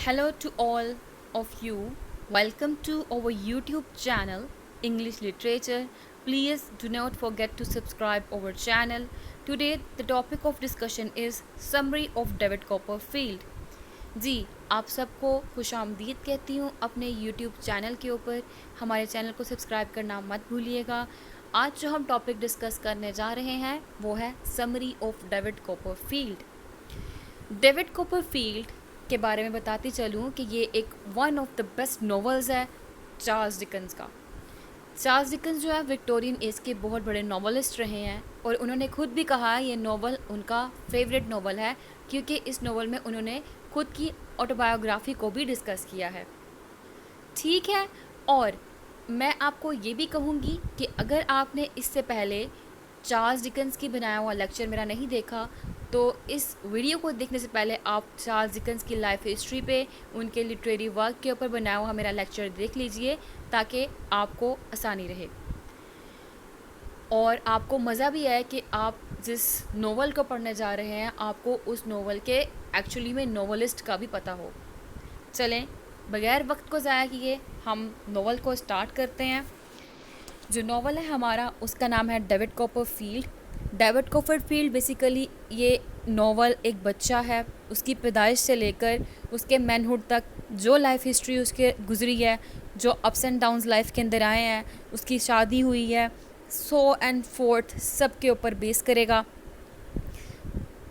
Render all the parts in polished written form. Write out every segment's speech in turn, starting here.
Hello to all of you. Welcome to our YouTube channel English Literature. Please do not forget to subscribe our channel. Today the topic of discussion is Summary of David Copperfield. जी आप सबको खुशामदीद कहती हूँ अपने YouTube channel के ऊपर। हमारे channel को subscribe करना मत भूलिएगा। आज जो हम टॉपिक डिस्कस करने जा रहे हैं वो है summary of David Copperfield. David Copperfield के बारे में बताती चलूँ कि ये एक one of the best novels है चार्ल्स डिकन्स का। चार्ल्स डिकन्स जो है विक्टोरियन एज के बहुत बड़े नॉवलिस्ट रहे हैं और उन्होंने खुद भी कहा है ये नॉवल उनका फेवरेट नॉवल है क्योंकि इस नॉवल में उन्होंने खुद की ऑटोबायोग्राफी को भी डिस्कस किया है। ठीक है, और मैं आपको ये भी कहूँगी कि अगर आपने इससे पहले चार्ल्स डिकन्स की बनाया हुआ लेक्चर मेरा नहीं देखा तो इस वीडियो को देखने से पहले आप चार्ल्स डिकन्स की लाइफ हिस्ट्री पे उनके लिटरेरी वर्क के ऊपर बनाया हुआ मेरा लेक्चर देख लीजिए ताकि आपको आसानी रहे और आपको मज़ा भी आए कि आप जिस नोवेल को पढ़ने जा रहे हैं आपको उस नोवेल के एक्चुअली में नोवेलिस्ट का भी पता हो। चलें बग़ैर वक्त को ज़ाया किए हम नोवेल को स्टार्ट करते हैं। जो नोवेल है हमारा उसका नाम है David Copperfield. David Copperfield basically ये नोवेल एक बच्चा है, उसकी पैदाइश से लेकर उसके मैनहुड तक जो लाइफ हिस्ट्री उसके गुजरी है, जो अप्स एंड डाउन्स लाइफ के अंदर आए हैं, उसकी शादी हुई है, सो एंड फोर्थ सब के ऊपर बेस करेगा।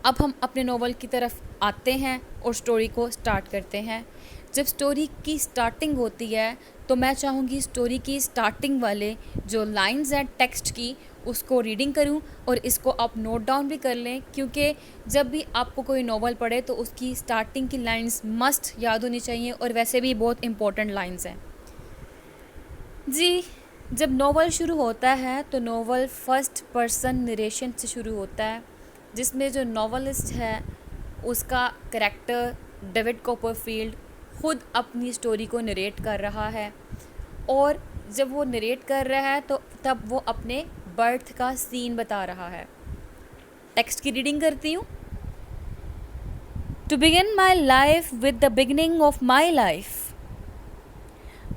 अब हम अपने नोवेल की तरफ आते हैं और स्टोरी को स्टार्ट करते हैं। जब स्टोरी की स्टार्टिंग होती है तो मैं चाहूँगी स्टोरी की स्टार्टिंग वाले जो लाइंस हैं टेक्स्ट की उसको रीडिंग करूं और इसको आप नोट डाउन भी कर लें क्योंकि जब भी आपको कोई नोवेल पढ़े तो उसकी स्टार्टिंग की लाइंस मस्ट याद होनी चाहिए और वैसे भी बहुत इम्पोर्टेंट लाइंस हैं। जी जब नोवेल शुरू होता है तो नोवेल फर्स्ट पर्सन नरेशन से शुरू होता है जिसमें जो नोवेलिस्ट है उसका करैक्टर डेविड कॉपरफील्ड खुद अपनी स्टोरी को नरेट कर रहा है और जब वो नरेट कर रहा है तो तब वो अपने बर्थ का सीन बता रहा है। टेक्स्ट की रीडिंग करती हूँ। To begin my life with the beginning of my life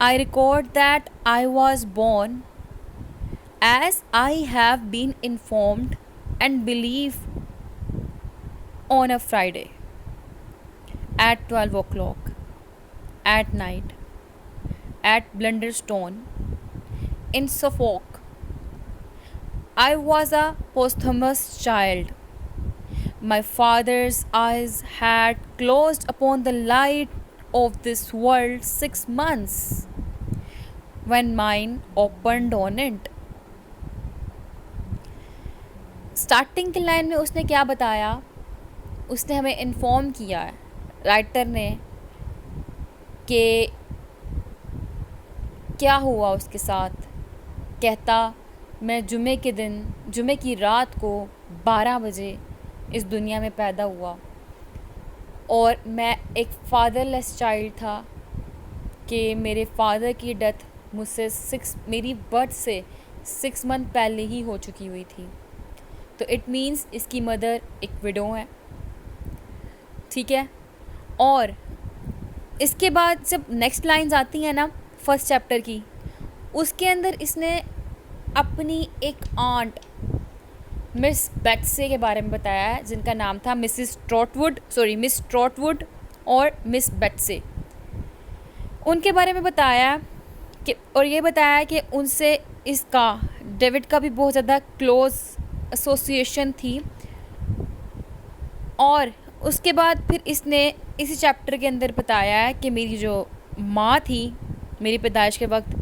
I record that I was born as I have been informed and believe on a Friday at 12 o'clock at night at Blunderstone in Suffolk. I was a posthumous child. My father's eyes had closed upon the light of this world 6 months when mine opened on it. Starting की line में उसने क्या बताया, उसने हमें inform किया है writer ने कि क्या हुआ उसके साथ। कहता मैं जुमे के दिन जुमे की रात को 12 बजे इस दुनिया में पैदा हुआ और मैं एक फादरलेस चाइल्ड था कि मेरे फादर की डेथ मुझसे मेरी बर्थ से 6 मंथ पहले ही हो चुकी हुई थी। तो इट मीन्स इसकी मदर एक विडो है। ठीक है, और इसके बाद जब नेक्स्ट लाइंस आती हैं ना फर्स्ट चैप्टर की उसके अंदर इसने अपनी एक आंट मिस बेट्से के बारे में बताया है जिनका नाम था मिस ट्रॉटवुड और मिस बेट्से। उनके बारे में बताया कि और ये बताया कि उनसे इसका डेविड का भी बहुत ज़्यादा क्लोज एसोसिएशन थी। और उसके बाद फिर इसने इसी चैप्टर के अंदर बताया है कि मेरी जो माँ थी मेरी पैदाइश के वक्त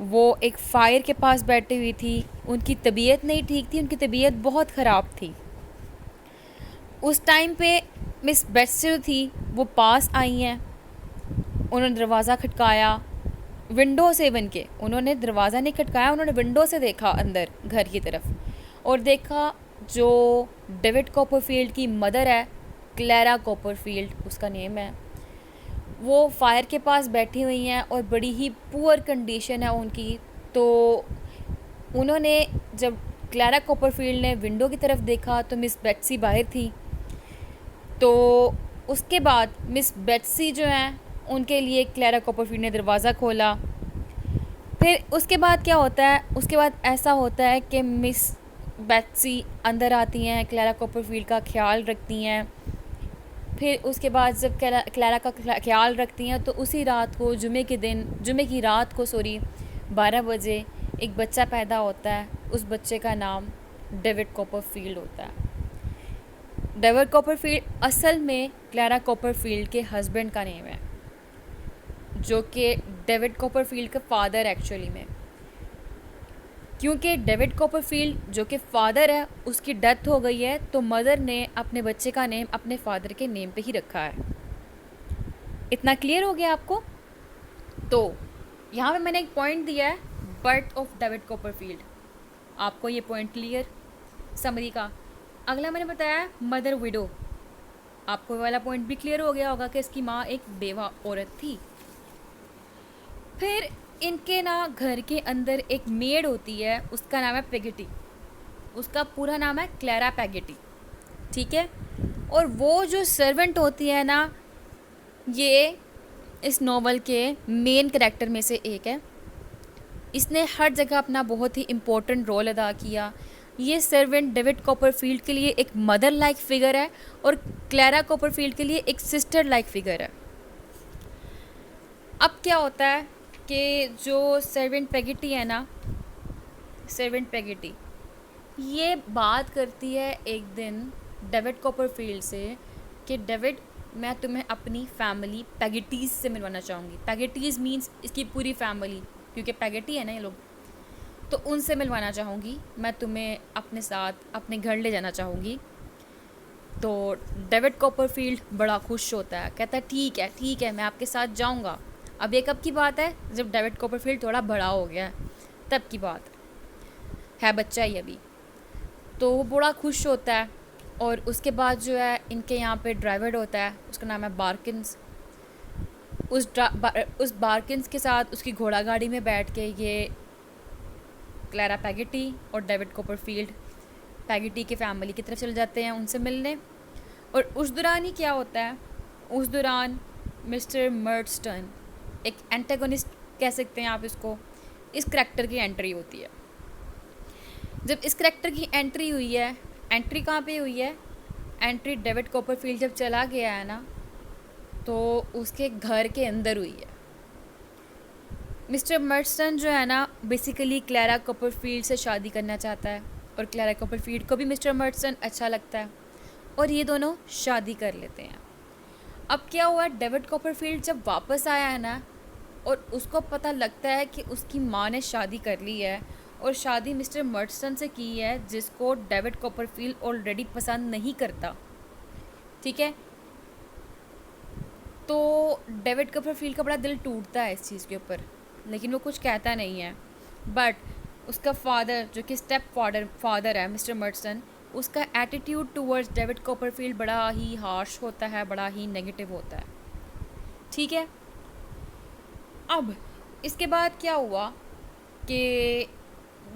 वो एक फ़ायर के पास बैठी हुई थी, उनकी तबीयत नहीं ठीक थी, उनकी तबीयत बहुत ख़राब थी। उस टाइम पे मिस बेट्से थी वो पास आई हैं, उन्होंने दरवाज़ा खटकाया विंडो से बन के, उन्होंने दरवाज़ा नहीं खटकाया, उन्होंने विंडो से देखा अंदर घर की तरफ और देखा जो डेविड कॉपरफील्ड की मदर है क्लेरा कॉपरफील्ड उसका नेम है, वो फायर के पास बैठी हुई हैं और बड़ी ही पुअर कंडीशन है उनकी। तो उन्होंने जब क्लेरा कॉपरफील्ड ने विंडो की तरफ देखा तो मिस बेट्सी बाहर थी। तो उसके बाद मिस बेट्सी जो हैं उनके लिए क्लैरा कॉपरफील्ड ने दरवाज़ा खोला। फिर उसके बाद क्या होता है, उसके बाद ऐसा होता है कि मिस बेट्सी अंदर आती हैं, क्लैरा कॉपरफील्ड का ख्याल रखती हैं। फिर उसके बाद जब क्लैरा का ख्याल रखती हैं तो उसी रात को, जुमे की रात को 12 बजे एक बच्चा पैदा होता है। उस बच्चे का नाम डेविड कॉपरफील्ड होता है। डेविड कॉपरफील्ड असल में क्लैरा कॉपरफील्ड के हस्बैंड का नेम है, जो कि डेविड कॉपरफील्ड का फादर एक्चुअली में। क्योंकि डेविड कॉपरफील्ड जो कि फादर है उसकी डेथ हो गई है, तो मदर ने अपने बच्चे का नेम अपने फादर के नेम पे ही रखा है। इतना क्लियर हो गया आपको? तो यहाँ पे मैंने एक पॉइंट दिया है, बर्थ ऑफ डेविड कॉपरफील्ड। आपको ये पॉइंट क्लियर समरी का? अगला मैंने बताया मदर विडो। आपको वाला पॉइंट भी क्लियर हो गया होगा कि इसकी माँ एक बेवा औरत थी। फिर इनके ना घर के अंदर एक मेड होती है, उसका नाम है पेगेटी। उसका पूरा नाम है क्लैरा पेगेटी, ठीक है। और वो जो सर्वेंट होती है ना, ये इस नॉवल के मेन कैरेक्टर में से एक है। इसने हर जगह अपना बहुत ही इम्पोर्टेंट रोल अदा किया। ये सर्वेंट डेविड कॉपरफील्ड के लिए एक मदर लाइक फिगर है और क्लैरा कॉपरफील्ड के लिए एक सिस्टर लाइक फिगर है। अब क्या होता है कि जो सर्वेंट पेगेटी है ना, सर्वेंट पेगेटी ये बात करती है एक दिन डेविड कॉपरफील्ड से कि डेविड, मैं तुम्हें अपनी फैमिली पेगेटीज़ से मिलवाना चाहूँगी। पेगेटीज़ मीन्स इसकी पूरी फैमिली, क्योंकि पेगेटी है ना ये लोग, तो उनसे मिलवाना चाहूँगी। मैं तुम्हें अपने साथ अपने घर ले जाना चाहूँगी। तो डेविड कॉपरफील्ड बड़ा खुश होता है, कहता है ठीक है मैं आपके साथ जाऊँगा। अब ये कब की बात है? जब डेविड कॉपरफील्ड थोड़ा बड़ा हो गया है, तब की बात है, बच्चा ही अभी। तो वो बड़ा खुश होता है। और उसके बाद जो है इनके यहाँ पे ड्राइवर होता है, उसका नाम है बार्किंस। उस बार्किंस के साथ उसकी घोड़ा गाड़ी में बैठ के ये क्लैरा पेगेटी और डेविड कॉपरफील्ड पेगेटी की फैमिली की तरफ चले जाते हैं उनसे मिलने। और उस दौरान ही क्या होता है, उस दौरान मिस्टर मर्डस्टन, एक एंटागोनिस्ट कह सकते हैं आप इसको, इस करैक्टर की एंट्री होती है। जब इस करैक्टर की एंट्री हुई है, एंट्री कहाँ पे हुई है? एंट्री डेविड कॉपरफील्ड जब चला गया है ना, तो उसके घर के अंदर हुई है। मिस्टर मर्डस्टन जो है ना, बेसिकली क्लैरा कॉपरफील्ड से शादी करना चाहता है और क्लैरा कॉपरफील्ड को भी मिस्टर मर्डस्टन अच्छा लगता है और ये दोनों शादी कर लेते हैं। अब क्या हुआ, डेविड कॉपरफील्ड जब वापस आया है ना, और उसको पता लगता है कि उसकी माँ ने शादी कर ली है और शादी मिस्टर मर्डस्टन से की है, जिसको डेविड कॉपरफील्ड ऑलरेडी पसंद नहीं करता, ठीक है। तो डेविड कॉपरफील्ड का बड़ा दिल टूटता है इस चीज़ के ऊपर, लेकिन वो कुछ कहता नहीं है। बट उसका फादर, जो कि स्टेप फादर है मिस्टर मर्डस्टन, उसका एटीट्यूड टूवर्ड्स डेविड कॉपरफील्ड बड़ा ही हार्श होता है, बड़ा ही नेगेटिव होता है, ठीक है। अब इसके बाद क्या हुआ कि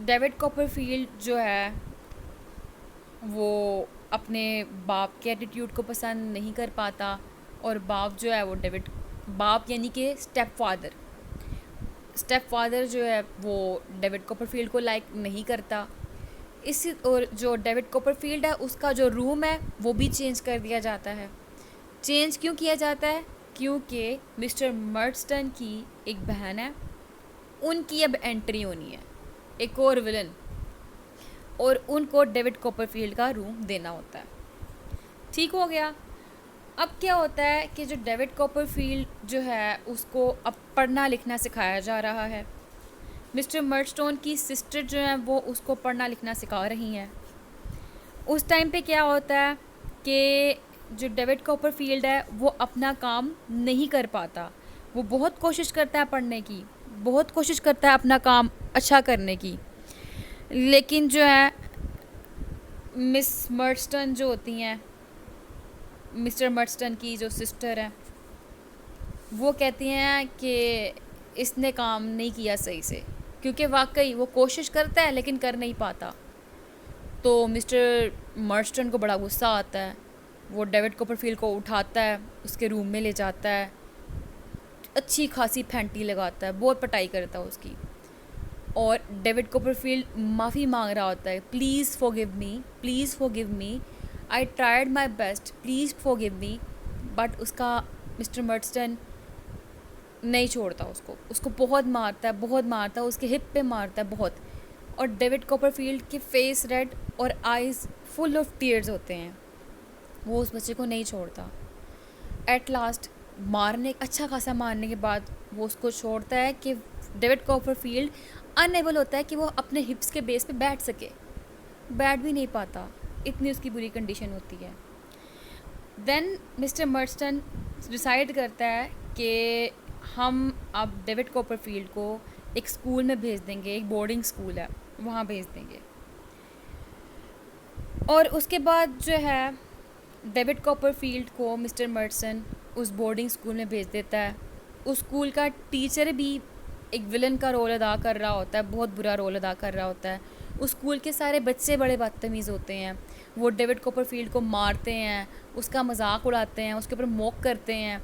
डेविड कॉपरफील्ड जो है वो अपने बाप के एटीट्यूड को पसंद नहीं कर पाता, और बाप जो है वो बाप यानी कि स्टेप फादर जो है वो डेविड कॉपरफील्ड को लाइक नहीं करता। इसी और जो डेविड कॉपरफील्ड है उसका जो रूम है वो भी चेंज कर दिया जाता है। चेंज क्यों किया जाता है? क्योंकि मिस्टर मर्डस्टन की एक बहन है, उनकी अब एंट्री होनी है, एक और विलन, और उनको डेविड कॉपरफील्ड का रूम देना होता है। ठीक हो गया। अब क्या होता है कि जो डेविड कॉपरफील्ड जो है उसको अब पढ़ना लिखना सिखाया जा रहा है। मिस्टर मर्डस्टोन की सिस्टर जो है वो उसको पढ़ना लिखना सिखा रही हैं। उस टाइम पे क्या होता है कि जो डेविड कॉपरफील्ड है वो अपना काम नहीं कर पाता। वो बहुत कोशिश करता है पढ़ने की, बहुत कोशिश करता है अपना काम अच्छा करने की, लेकिन जो है मिस मर्डस्टन जो होती हैं, मिस्टर मर्डस्टन की जो सिस्टर है, वो कहती हैं कि इसने काम नहीं किया सही से, क्योंकि वाकई वो कोशिश करता है लेकिन कर नहीं पाता। तो मिस्टर मर्डस्टन को बड़ा गुस्सा आता है। वो डेविड कॉपरफील्ड को उठाता है, उसके रूम में ले जाता है अच्छी खासी फैंटी लगाता है, बहुत पिटाई करता है उसकी। और डेविड कॉपरफील्ड माफ़ी मांग रहा होता है, please forgive me, please forgive me, I tried my best, please forgive me. But उसका मिस्टर मर्डस्टन नहीं छोड़ता उसको बहुत मारता है, बहुत मारता है, उसके हिप पे मारता है बहुत। और डेविड कॉपरफील्ड के फेस रेड और आइज़ फुल ऑफ टीयर्स होते हैं, वो उस बच्चे को नहीं छोड़ता। एट लास्ट अच्छा खासा मारने के बाद वो उसको छोड़ता है कि डेविड कॉपरफील्ड अनएबल होता है कि वो अपने हिप्स के बेस पे बैठ सके, बैठ भी नहीं पाता, इतनी उसकी बुरी कंडीशन होती है। देन मिस्टर मर्स्टन डिसाइड करता है कि हम अब डेविड कॉपरफील्ड को एक स्कूल में भेज देंगे, एक बोर्डिंग स्कूल है वहाँ भेज देंगे। और उसके बाद जो है डेविड कॉपरफील्ड को मिस्टर मर्सन उस बोर्डिंग स्कूल में भेज देता है। उस स्कूल का टीचर भी एक विलन का रोल अदा कर रहा होता है, बहुत बुरा रोल अदा कर रहा होता है। उस स्कूल के सारे बच्चे बड़े बदतमीज़ होते हैं, वो डेविड कॉपरफील्ड को मारते हैं, उसका मजाक उड़ाते हैं, उसके ऊपर मॉक करते हैं।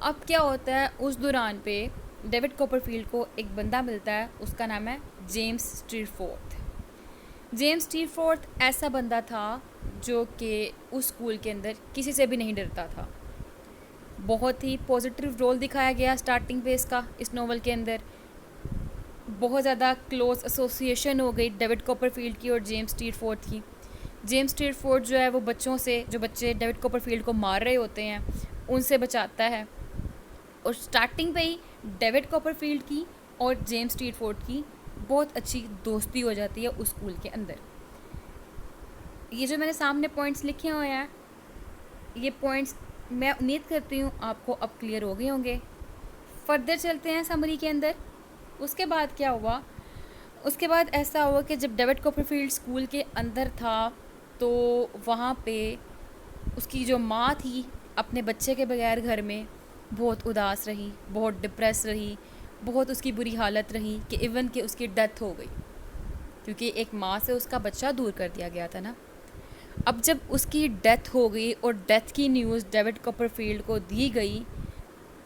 अब क्या होता है, उस दौरान पे डेविड कॉपरफील्ड को एक बंदा मिलता है, उसका नाम है जेम्स स्टीरफोर्थ। जेम्स स्टीरफोर्थ ऐसा बंदा था जो कि उस स्कूल के अंदर किसी से भी नहीं डरता था। बहुत ही पॉजिटिव रोल दिखाया गया स्टार्टिंग पे इसका, इस नोवेल के अंदर बहुत ज़्यादा क्लोज एसोसिएशन हो गई डेविड कॉपरफील्ड की और जेम्स स्टीरफोर्थ की। जेम्स स्टीरफोर्थ जो है वो बच्चों से, जो बच्चे डेविड कॉपरफील्ड को मार रहे होते हैं, उनसे बचाता है। और स्टार्टिंग पे ही डेविड कॉपरफील्ड की और जेम्स स्टीरफोर्थ की बहुत अच्छी दोस्ती हो जाती है उस स्कूल के अंदर। ये जो मैंने सामने पॉइंट्स लिखे हुए हैं, ये पॉइंट्स मैं उम्मीद करती हूँ आपको अब क्लियर हो गए होंगे। फर्दर चलते हैं समरी के अंदर। उसके बाद क्या हुआ, उसके बाद ऐसा हुआ कि जब डेविड कॉपरफील्ड स्कूल के अंदर था तो वहाँ पे उसकी जो माँ थी अपने बच्चे के बगैर घर में बहुत उदास रही, बहुत डिप्रेस रही, बहुत उसकी बुरी हालत रही कि इवन कि उसकी डेथ हो गई, क्योंकि एक माँ से उसका बच्चा दूर कर दिया गया था ना। अब जब उसकी डेथ हो गई और डेथ की न्यूज़ डेविड कॉपरफील्ड को दी गई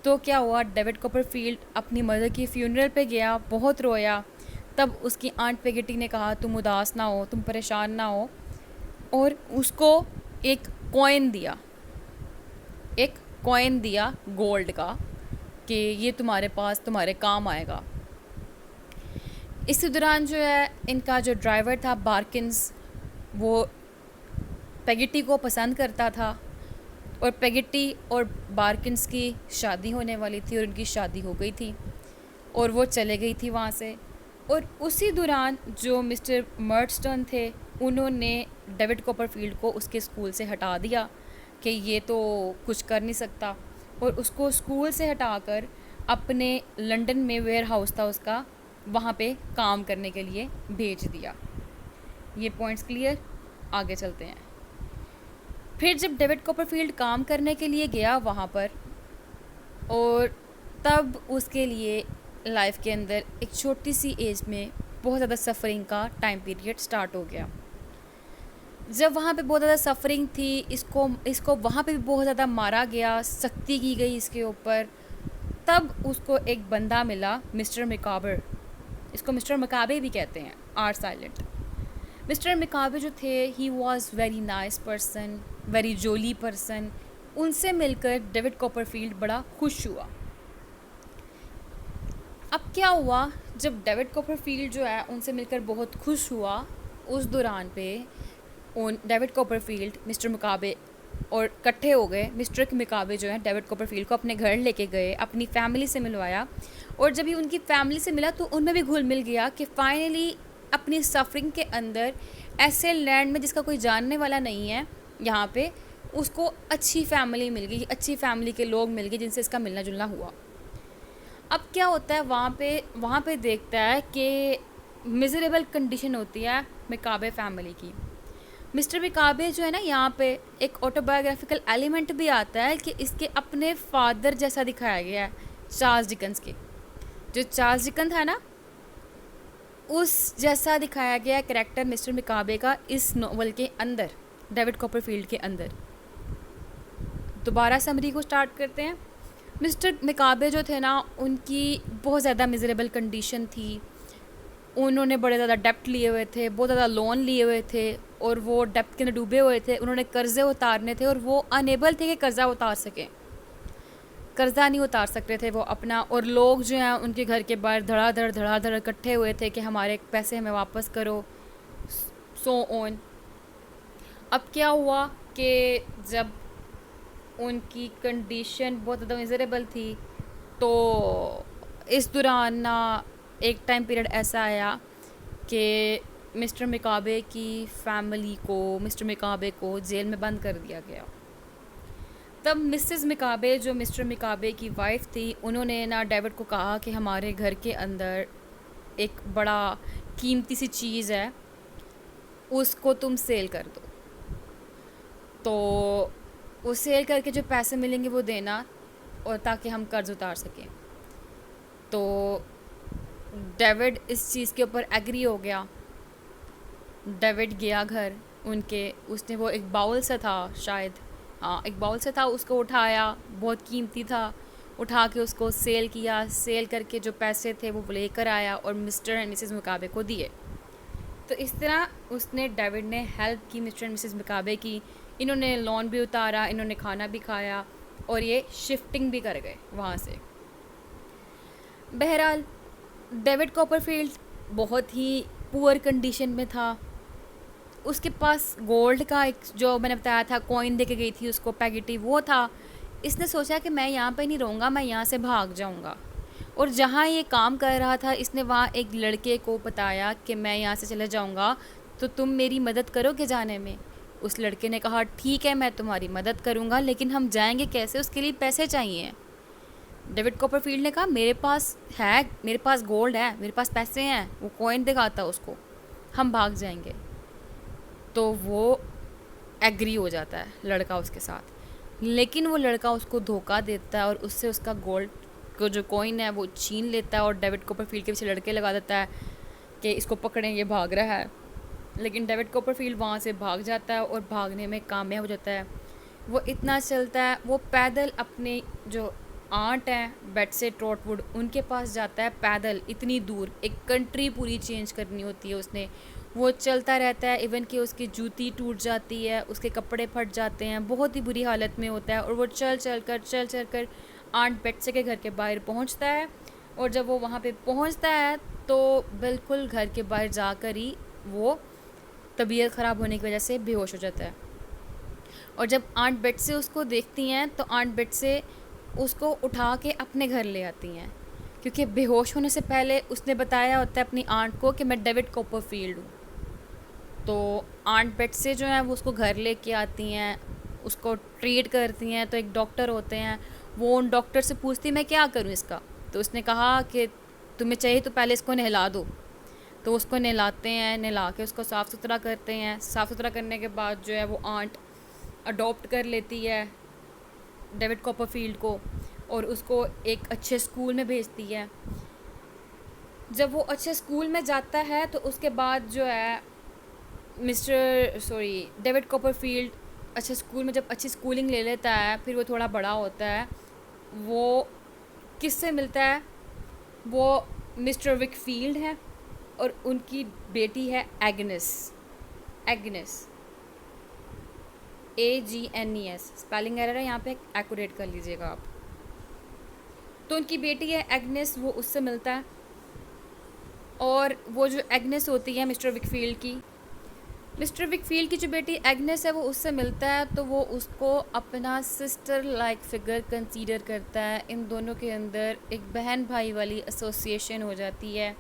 तो क्या हुआ, डेविड कॉपरफील्ड अपनी मदर की फ्यूनरल पे गया, बहुत रोया। तब उसकी आंट पेगेटी ने कहा तुम उदास ना हो, तुम परेशान ना हो, और उसको एक कॉइन दिया, एक कॉइन दिया गोल्ड का कि ये तुम्हारे पास तुम्हारे काम आएगा। इसी दौरान जो है इनका जो ड्राइवर था बार्किंस, वो पेगेटी को पसंद करता था और पेगेटी और बार्किंस की शादी होने वाली थी और उनकी शादी हो गई थी और वो चले गई थी वहाँ से। और उसी दौरान जो मिस्टर मर्डस्टन थे उन्होंने डेविड कॉपरफील्ड को उसके स्कूल से हटा दिया कि ये तो कुछ कर नहीं सकता, और उसको स्कूल से हटाकर अपने लंदन में वेयर हाउस था उसका, वहाँ पे काम करने के लिए भेज दिया। ये पॉइंट्स क्लियर, आगे चलते हैं। फिर जब डेविड कॉपरफील्ड काम करने के लिए गया वहाँ पर, और तब उसके लिए लाइफ के अंदर एक छोटी सी एज में बहुत ज़्यादा सफ़रिंग का टाइम पीरियड स्टार्ट हो गया। जब वहाँ पे बहुत ज़्यादा सफ़रिंग थी, इसको वहाँ पे भी बहुत ज़्यादा मारा गया, सख्ती की गई इसके ऊपर। तब उसको एक बंदा मिला, मिस्टर मिकाबर, इसको मिस्टर मकाबे भी कहते हैं, आर साइलेंट। मिस्टर मिकाबे जो थे, he was very nice person, very jolly person. उनसे मिलकर डेविड कॉपरफील्ड बड़ा खुश हुआ। अब क्या हुआ, जब डेविड कॉपरफील्ड जो है उनसे मिलकर बहुत खुश हुआ, उस दौरान पे डेविड कॉपरफील्ड मिस्टर मिकाबे और इकट्ठे हो गए। मिस्टर मिकाबे जो है डेविड कॉपरफील्ड को अपने घर लेके गए, अपनी फैमिली से मिलवाया, और जब ये उनकी फैमिली से मिला तो उनमें भी घुल मिल गया कि फाइनली अपनी सफरिंग के अंदर ऐसे लैंड में जिसका कोई जानने वाला नहीं है, यहाँ पे उसको अच्छी फैमिली मिल गई, अच्छी फैमिली के लोग मिल गए जिनसे इसका मिलना जुलना हुआ। अब क्या होता है, वहाँ पे देखता है कि मिजरेबल कंडीशन होती है मिकाबे फैमिली की। मिस्टर मिकाबे जो है ना, यहाँ पे एक ऑटोबायोग्राफिकल एलिमेंट भी आता है कि इसके अपने फादर जैसा दिखाया गया है, चार्ल्स डिकन्स के। जो चार्ल्स डिकन था ना, उस जैसा दिखाया गया कैरेक्टर मिस्टर मिकाबे का इस नोवेल के अंदर, डेविड कॉपरफील्ड के अंदर। दोबारा समरी को स्टार्ट करते हैं। मिस्टर मिकाबे जो थे ना, उनकी बहुत ज़्यादा मिज़रेबल कंडीशन थी। उन्होंने बड़े ज़्यादा डेप्ट लिए हुए थे, बहुत ज़्यादा लोन लिए हुए थे और वो डेप्ट के अंदर डूबे हुए थे। उन्होंने कर्ज़े उतारने थे और वो अनेबल थे कि कर्ज़ा उतार सकें। कर्ज़ा नहीं उतार सकते थे वो अपना, और लोग जो हैं उनके घर के बाहर धड़ाधड़ इकट्ठे हुए थे कि हमारे पैसे हमें वापस करो, सो ऑन। अब क्या हुआ कि जब उनकी कंडीशन बहुत ज़्यादा मिज़रेबल थी, तो इस दौरान ना एक टाइम पीरियड ऐसा आया कि मिस्टर मिकाबे की फैमिली को, मिस्टर मिकाबे को जेल में बंद कर दिया गया। तब मिसेस मिकाबे, जो मिस्टर मिकाबे की वाइफ थी, उन्होंने ना डेविड को कहा कि हमारे घर के अंदर एक बड़ा कीमती सी चीज़ है, उसको तुम सेल कर दो। तो वो सेल करके जो पैसे मिलेंगे वो देना, और ताकि हम कर्ज उतार सकें। तो डेविड इस चीज़ के ऊपर एग्री हो गया। डेविड गया घर उनके, उसने वो एक बाउल सा था शायद, हाँ एक बाउल से था, उसको उठाया, बहुत कीमती था, उठा के उसको सेल किया। सेल करके जो पैसे थे वो लेकर आया और मिस्टर एंड मिसेस मिकाबे को दिए। तो इस तरह उसने, डेविड ने हेल्प की मिस्टर एंड मिसेस मिकाबे की। इन्होंने लोन भी उतारा, इन्होंने खाना भी खाया और ये शिफ्टिंग भी कर गए वहाँ से। बहरहाल डेविड कॉपरफील्ड बहुत ही पुअर कंडीशन में था। उसके पास गोल्ड का एक, जो मैंने बताया था कॉइन दे के गई थी उसको, पैकेटी, वो था। इसने सोचा कि मैं यहाँ पे नहीं रहूँगा, मैं यहाँ से भाग जाऊँगा। और जहाँ ये काम कर रहा था, इसने वहाँ एक लड़के को बताया कि मैं यहाँ से चले जाऊँगा, तो तुम मेरी मदद करोगे जाने में। उस लड़के ने कहा ठीक है, मैं तुम्हारी मदद करूँगा, लेकिन हम जाएंगे कैसे, उसके लिए पैसे चाहिए। डेविड कॉपरफील्ड ने कहा मेरे पास है, मेरे पास गोल्ड है, मेरे पास पैसे हैं। वो कॉइन दिखाता उसको, हम भाग जाएंगे। तो वो एग्री हो जाता है लड़का उसके साथ, लेकिन वो लड़का उसको धोखा देता है और उससे उसका गोल्ड को जो कॉइन है वो छीन लेता है और डेविड कॉपरफील्ड के पीछे लड़के लगा देता है कि इसको पकड़ें, ये भाग रहा है। लेकिन डेविड कॉपरफील्ड वहाँ से भाग जाता है और भागने में कामयाब हो जाता है। वो इतना चलता है, वो पैदल अपने जो आंट हैं बेटसे ट्रॉटवुड, उनके पास जाता है पैदल, इतनी दूर, एक कंट्री पूरी चेंज करनी होती है उसने। वो चलता रहता है, इवन कि उसकी जूती टूट जाती है, उसके कपड़े फट जाते हैं, बहुत ही बुरी हालत में होता है। और वो चल चल कर आंट बेटसे के घर के बाहर पहुंचता है। और जब वो वहाँ पे पहुंचता है तो बिल्कुल घर के बाहर जाकर ही वो तबीयत ख़राब होने की वजह से बेहोश हो जाता है। और जब आंट बेटसे उसको देखती हैं तो आंट बेटसे उसको उठा के अपने घर ले आती हैं, क्योंकि बेहोश होने से पहले उसने बताया होता है अपनी आंट को कि मैं डेविड कॉपरफील्ड हूँ। तो आंट बेटसे जो है वो उसको घर लेके आती हैं, उसको ट्रीट करती हैं। तो एक डॉक्टर होते हैं, वो उन डॉक्टर से पूछती मैं क्या करूँ इसका। तो उसने कहा कि तुम्हें चाहिए तो पहले इसको नहला दो। तो उसको नहलाते हैं, नहला के उसको साफ़ सुथरा करते हैं। साफ़ सुथरा करने के बाद जो है वो आंट अडॉप्ट कर लेती है डेविड कॉपरफील्ड को और उसको एक अच्छे स्कूल में भेजती है। जब वो अच्छे स्कूल में जाता है तो उसके बाद जो है डेविड कॉपरफील्ड अच्छे स्कूल में जब अच्छी स्कूलिंग ले लेता है, फिर वो थोड़ा बड़ा होता है, वो किससे मिलता है, वो मिस्टर विकफील्ड है और उनकी बेटी है एग्नेस। AGNES, स्पेलिंग एरर है यहाँ पे, एक्यूरेट कर लीजिएगा आप। तो उनकी बेटी है एग्नेस, वो उससे मिलता है। और वो जो एग्नेस होती है मिस्टर विकफील्ड की जो बेटी एग्नेस है वो उससे मिलता है, तो वो उसको अपना सिस्टर लाइक फिगर कंसीडर करता है। इन दोनों के अंदर एक बहन भाई वाली एसोसिएशन हो जाती है।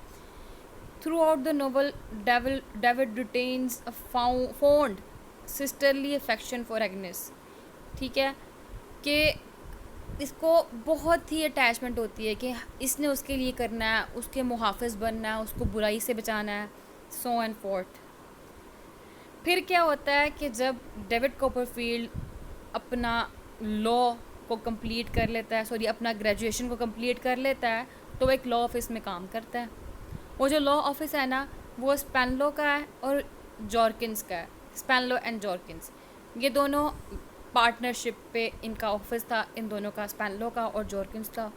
Through out the novel David retains a fond sisterly affection for Agnes. ठीक है, कि इसको बहुत ही अटैचमेंट होती है कि इसने उसके लिए करना है, उसके मुहाफ़िज़ बनना है, उसको बुराई से बचाना है, सो एंड फोर्थ। फिर क्या होता है कि जब डेविड कॉपरफील्ड अपना लॉ को कंप्लीट कर लेता है, अपना ग्रेजुएशन को कंप्लीट कर लेता है, तो वो एक लॉ ऑफिस में काम करता है। वो जो लॉ ऑफिस है ना, वो स्पेनलो का है और जॉर्किंस का है। स्पेनलो एंड जॉर्किंस, ये दोनों पार्टनरशिप पे इनका ऑफिस था, इन दोनों का, स्पैनलो का और जॉर्किंस का।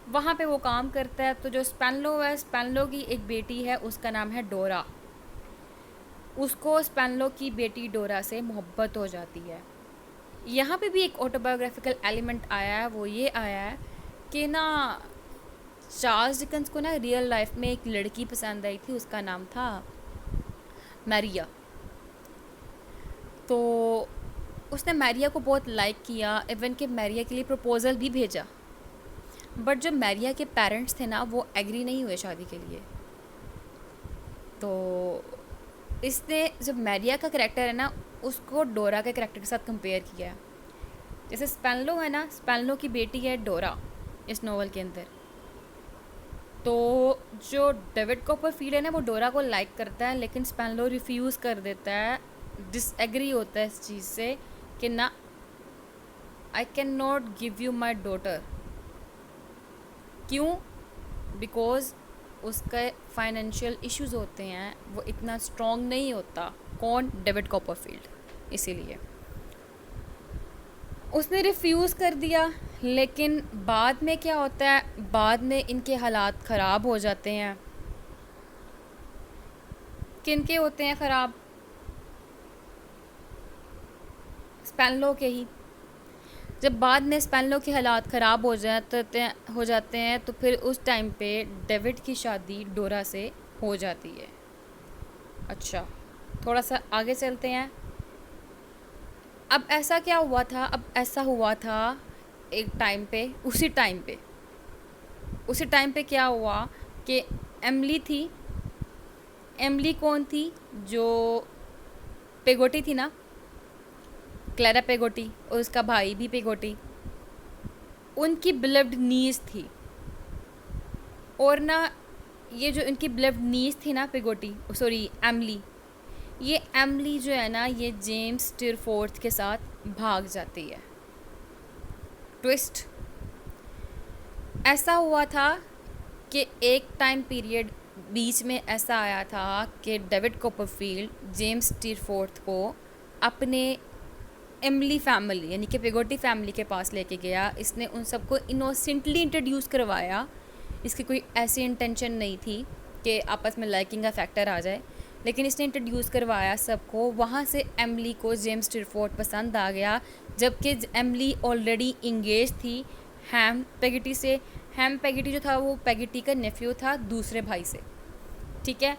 वहाँ पे वो काम करता है। तो जो स्पैनलो है, स्पैनलो की एक बेटी है, उसका नाम है डोरा। उसको स्पैनलो की बेटी डोरा से मोहब्बत हो जाती है। यहाँ पे भी एक ऑटोबायोग्राफिकल एलिमेंट आया है, वो ये आया है कि ना चार्ल्स डिकन्स को ना रियल लाइफ में एक लड़की पसंद आई थी, उसका नाम था मैरिया। तो उसने मैरिया को बहुत लाइक किया, इवन कि मैरिया के लिए प्रपोज़ल भी भेजा। बट जो मैरिया के पेरेंट्स थे ना, वो एग्री नहीं हुए शादी के लिए। तो इसने जो मैरिया का करेक्टर है ना, उसको डोरा के करेक्टर के साथ कंपेयर किया है। जैसे स्पैनलो है ना, स्पैनलो की बेटी है डोरा इस नॉवल के अंदर। तो जो डेविड कॉपरफील्ड है ना, वो डोरा को लाइक करता है, लेकिन स्पैनलो रिफ्यूज़ कर देता है, डिसएग्री होता है इस चीज़ से कि ना, I can not give you my daughter. क्यों? बिकॉज उसके फाइनेंशियल इश्यूज होते हैं, वो इतना स्ट्रॉन्ग नहीं होता। कौन? David Copperfield. इसीलिए उसने रिफ्यूज़ कर दिया। लेकिन बाद में क्या होता है, बाद में इनके हालात ख़राब हो जाते हैं। किनके होते हैं ख़राब? स्पैनलो के ही। जब बाद में स्पैनलो के हालात ख़राब हो जाते हैं तो फिर उस टाइम पे डेविड की शादी डोरा से हो जाती है। अच्छा, थोड़ा सा आगे चलते हैं। अब ऐसा क्या हुआ था? अब ऐसा हुआ था एक टाइम पे, उसी टाइम पे क्या हुआ कि एमली थी। एमली कौन थी? जो पेगोटी थी ना, क्लैरा पेगोटी, और उसका भाई भी पेगोटी, उनकी बिलव्ड नीस थी। और ना ये जो इनकी बिलव्ड नीस थी ना, पेगोटी, सॉरी एमली, ये एमली जो है ना, ये जेम्स स्टिरफोर्थ के साथ भाग जाती है। ट्विस्ट ऐसा हुआ था कि एक टाइम पीरियड बीच में ऐसा आया था कि डेविड कॉपरफील्ड जेम्स स्टिरफोर्थ को अपने एमली फैमिली यानी कि पेगोटी फैमिली के पास लेके गया। इसने उन सबको इनोसेंटली इंट्रोड्यूस करवाया। इसकी कोई ऐसी इंटेंशन नहीं थी कि आपस में लाइकिंग का फैक्टर आ जाए, लेकिन इसने इंट्रोड्यूस करवाया सबको। वहाँ से एमली को जेम्स स्टिरफोर्थ पसंद आ गया, जबकि एमली ऑलरेडी इंगेज थी हैम पेगेटी से। हैम पेगेटी जो था, वो पेगेटी का नेफ्यू था दूसरे भाई से, ठीक है।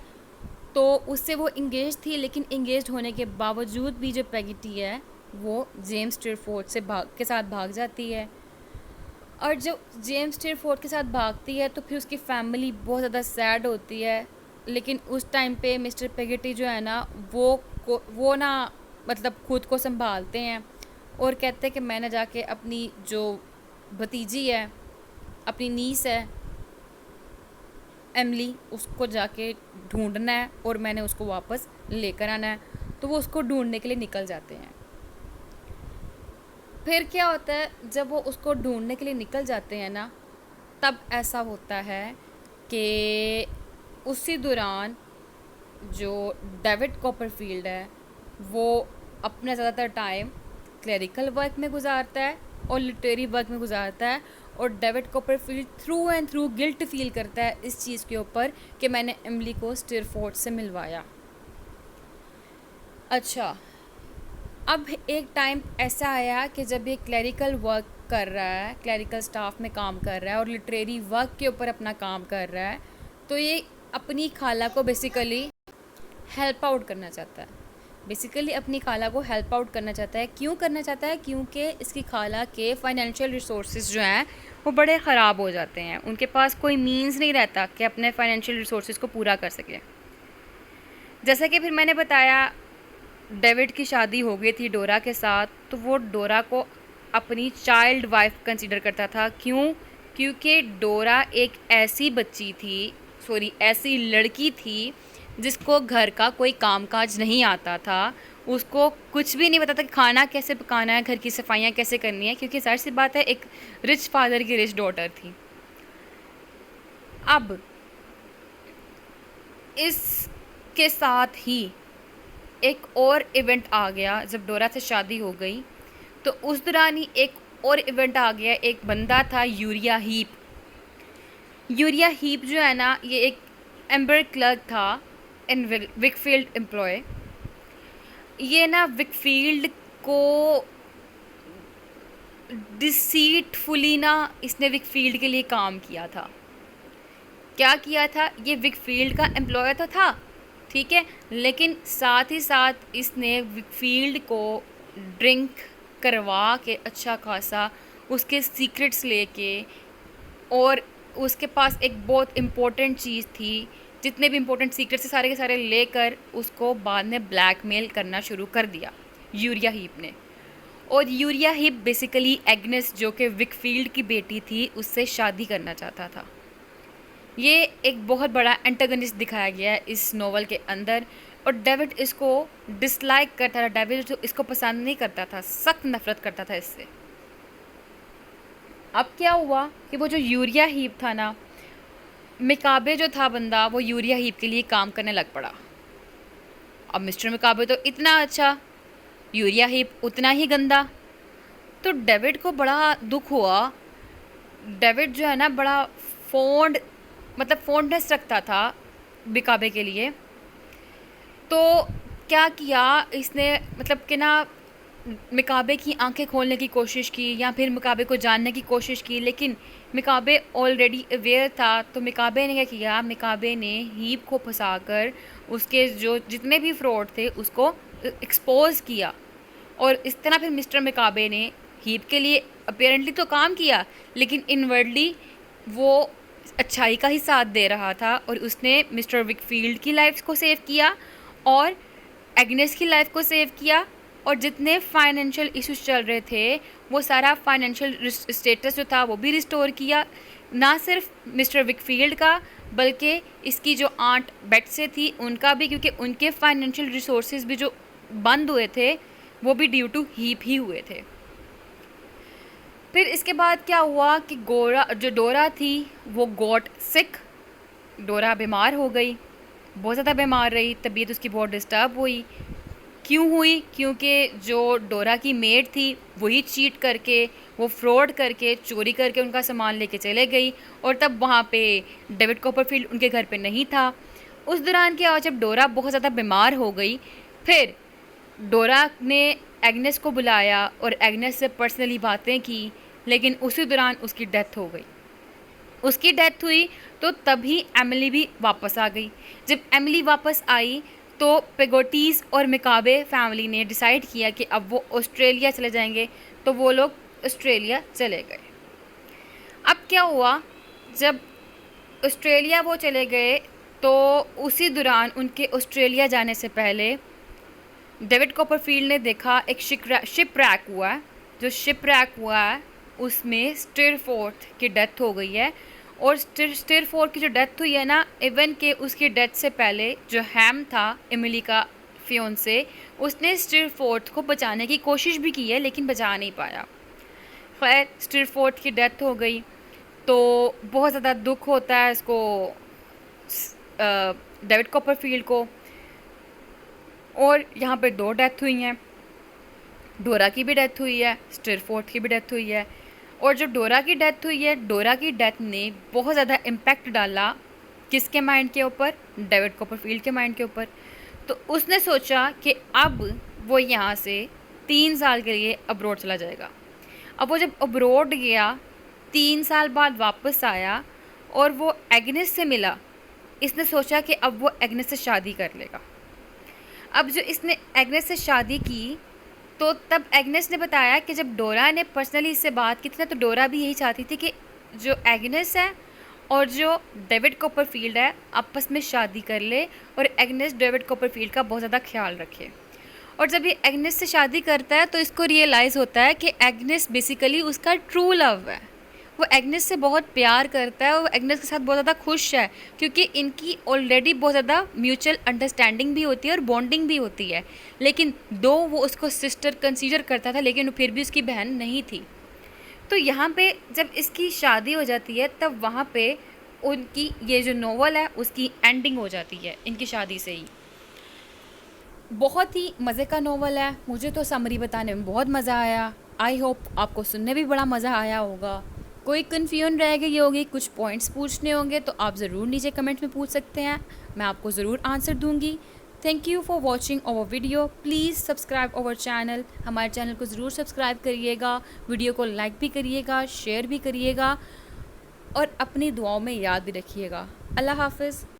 तो उससे वो इंगेज थी, लेकिन इंगेज होने के बावजूद भी जो पेगेटी है, वो जेम्स स्टिरफोर्थ के साथ भाग जाती है। और जब जेम्स स्टिरफोर्थ के साथ भागती है तो फिर उसकी फैमिली बहुत ज़्यादा सैड होती है। लेकिन उस टाइम पे मिस्टर पेगेटी जो है ना, वो ना मतलब खुद को संभालते हैं और कहते हैं कि मैंने जाके अपनी जो भतीजी है, अपनी नीस है एमली, उसको जाके ढूंढना है और मैंने उसको वापस लेकर आना है। तो वो उसको ढूंढने के लिए निकल जाते हैं। फिर क्या होता है, जब वो उसको ढूंढने के लिए निकल जाते हैं ना, तब ऐसा होता है कि उसी दौरान जो डेविड कॉपरफील्ड है, वो अपना ज़्यादातर टाइम क्लरिकल वर्क में गुजारता है और लिटरेरी वर्क में गुजारता है। और David Copperfield through and through guilt feel करता है इस चीज़ के ऊपर कि मैंने एमली को स्टिरफोर्थ से मिलवाया। अच्छा, अब एक टाइम ऐसा आया कि जब ये क्लरिकल वर्क कर रहा है, क्लरिकल स्टाफ में काम कर रहा है और लिटरेरी वर्क के ऊपर अपना काम कर रहा है, तो ये अपनी खाला को बेसिकली हेल्प आउट करना चाहता है। अपनी खाला को हेल्प आउट करना चाहता है। क्यों करना चाहता है? क्योंकि इसकी खाला के फाइनेंशियल रिसोर्सेज जो हैं वो बड़े ख़राब हो जाते हैं। उनके पास कोई मीन्स नहीं रहता कि अपने फाइनेंशियल रिसोर्सेज को पूरा कर सके। जैसा कि फिर मैंने बताया, डेविड की शादी हो गई थी डोरा के साथ, तो वो डोरा को अपनी चाइल्ड वाइफ कंसीडर करता था। क्यों? क्योंकि डोरा एक ऐसी लड़की थी जिसको घर का कोई कामकाज नहीं आता था। उसको कुछ भी नहीं पता था कि खाना कैसे पकाना है, घर की सफाइयाँ कैसे करनी है, क्योंकि जाहिर सी बात है, एक रिच फादर की रिच डॉटर थी। अब इसके साथ ही एक और इवेंट आ गया। जब डोरा से शादी हो गई तो उस दौरान ही एक और इवेंट आ गया, एक बंदा था यूरिया हीप। यूरिया हीप जो है ना, ये एक एम्बर क्लर्क था इन विकफील्ड एम्प्लॉय। ये ना विकफील्ड को डिसीटफुली ना, इसने विकफील्ड के लिए काम किया था। क्या किया था? ये विकफील्ड का एम्प्लॉय तो था, ठीक है, लेकिन साथ ही साथ इसने विकफील्ड को ड्रिंक करवा के अच्छा खासा उसके सीक्रेट्स लेके, और उसके पास एक बहुत इम्पोर्टेंट चीज़ थी, जितने भी इम्पोर्टेंट सीक्रेट्स सारे के सारे लेकर उसको बाद में ब्लैकमेल करना शुरू कर दिया यूरिया हीप ने। और यूरिया हीप बेसिकली एग्नेस, जो कि विकफील्ड की बेटी थी, उससे शादी करना चाहता था। ये एक बहुत बड़ा एंटागनिस्ट दिखाया गया है इस नोवेल के अंदर, और डेविड इसको डिसलाइक करता था, डेविड इसको पसंद नहीं करता था, सख्त नफरत करता था इससे। अब क्या हुआ कि वो जो यूरिया हीप था ना, मिकाबे जो था बंदा, वो यूरिया हीप के लिए काम करने लग पड़ा। अब मिस्टर मिकाबे तो इतना अच्छा, यूरिया हीप उतना ही गंदा। तो डेविड को बड़ा दुख हुआ। डेविड जो है ना, बड़ा फोन्डनेस रखता था मिकाबे के लिए। तो क्या किया इसने, मतलब कि ना, मिकाबे की आंखें खोलने की कोशिश की या फिर मिकाबे को जानने की कोशिश की, लेकिन मिकाबे ऑलरेडी अवेयर था। तो मिकाबे ने क्या किया, मिकाबे ने हीप को फंसाकर उसके जो जितने भी फ्रॉड थे उसको एक्सपोज किया, और इस तरह फिर मिस्टर मिकाबे ने हीप के लिए अपेरेंटली तो काम किया, लेकिन इनवर्डली वो अच्छाई का ही साथ दे रहा था, और उसने मिस्टर विकफील्ड की लाइफ को सेव किया और एग्नेस की लाइफ को सेव किया, और जितने फाइनेंशियल इश्यूज चल रहे थे वो सारा फाइनेंशियल स्टेटस जो था वो भी रिस्टोर किया, ना सिर्फ मिस्टर विकफील्ड का बल्कि इसकी जो आंट बेट्से थी उनका भी, क्योंकि उनके फाइनेंशियल रिसोर्सेज भी जो बंद हुए थे वो भी ड्यू टू हीप ही हुए थे। फिर इसके बाद क्या हुआ कि डोरा थी वो गॉट सिक, डोरा बीमार हो गई, बहुत ज़्यादा बीमार रही, तबीयत उसकी बहुत डिस्टर्ब हुई। क्यों हुई? क्योंकि जो डोरा की मेड थी वही चीट करके, वो फ्रॉड करके, चोरी करके उनका सामान लेके चले गई, और तब वहाँ पे डेविड कॉपरफील्ड उनके घर पे नहीं था। उस दौरान क्या हुआ, जब डोरा बहुत ज़्यादा बीमार हो गई, फिर डोरा ने एग्नेस को बुलाया और एग्नेस से पर्सनली बातें की, लेकिन उसी दौरान उसकी डेथ हो गई। उसकी डेथ हुई तो तभी एमिली भी वापस आ गई। जब एमिली वापस आई तो पेगोटीज़ और मिकाबे फैमिली ने डिसाइड किया कि अब वो ऑस्ट्रेलिया चले जाएंगे, तो वो लोग ऑस्ट्रेलिया चले गए। अब क्या हुआ, जब ऑस्ट्रेलिया वो चले गए तो उसी दौरान उनके ऑस्ट्रेलिया जाने से पहले डेविड कॉपरफील्ड ने देखा एक शिप रैक हुआ है। जो शिप रैक हुआ है उसमें स्टिरफोर्थ की डेथ हो गई है, और स्टिरफोर्थ की जो डेथ हुई है ना, इवन के उसकी डेथ से पहले जो हैम था एमिली का फियोंसे, उसने स्टिरफोर्थ को बचाने की कोशिश भी की है लेकिन बचा नहीं पाया। खैर स्टिरफोर्थ की डेथ हो गई तो बहुत ज़्यादा दुख होता है इसको, डेविड कॉपरफील्ड को। और यहाँ पे 2 डेथ हुई हैं, डोरा की भी डेथ हुई है, स्टिरफोर्थ की भी डेथ हुई है। और जो डोरा की डेथ हुई है, डोरा की डेथ ने बहुत ज़्यादा इम्पैक्ट डाला किसके माइंड के ऊपर? डेविड कॉपरफील्ड के माइंड के ऊपर। तो उसने सोचा कि अब वो यहाँ से 3 साल के लिए अब्रॉड चला जाएगा। अब वो जब अब्रॉड गया, 3 साल बाद वापस आया और वो एग्नेस से मिला, इसने सोचा कि अब वो एग्नेस से शादी कर लेगा। अब जो इसने एग्नेस से शादी की तो तब एग्नेस ने बताया कि जब डोरा ने पर्सनली इससे बात की थी ना, तो डोरा भी यही चाहती थी कि जो एग्नेस है और जो डेविड कॉपरफील्ड है आपस में शादी कर ले, और एग्नेस डेविड कॉपरफील्ड का बहुत ज़्यादा ख्याल रखे। और जब ये एग्नेस से शादी करता है तो इसको रियलाइज़ होता है कि एग्नेस बेसिकली उसका ट्रू लव है। वो एग्नेस से बहुत प्यार करता है और एग्नेस के साथ बहुत ज़्यादा खुश है, क्योंकि इनकी ऑलरेडी बहुत ज़्यादा म्यूचुअल अंडरस्टैंडिंग भी होती है और बॉन्डिंग भी होती है। लेकिन दो वो उसको सिस्टर कंसीडर करता था, लेकिन फिर भी उसकी बहन नहीं थी। तो यहाँ पे जब इसकी शादी हो जाती है तब वहाँ पे उनकी ये जो नोवेल है उसकी एंडिंग हो जाती है इनकी शादी से ही। बहुत ही मज़े का नोवेल है, मुझे तो समरी बताने में बहुत मज़ा आया। आई होप आपको सुनने भी बड़ा मज़ा आया होगा। कोई कन्फ्यूजन रह गई होगी, कुछ पॉइंट्स पूछने होंगे तो आप ज़रूर नीचे कमेंट में पूछ सकते हैं, मैं आपको ज़रूर आंसर दूंगी। Thank you for watching our video. Please subscribe our channel. हमारे चैनल को ज़रूर सब्सक्राइब करिएगा, वीडियो को लाइक भी करिएगा, शेयर भी करिएगा और अपनी दुआओं में याद भी रखिएगा। अल्लाह हाफ़िज़।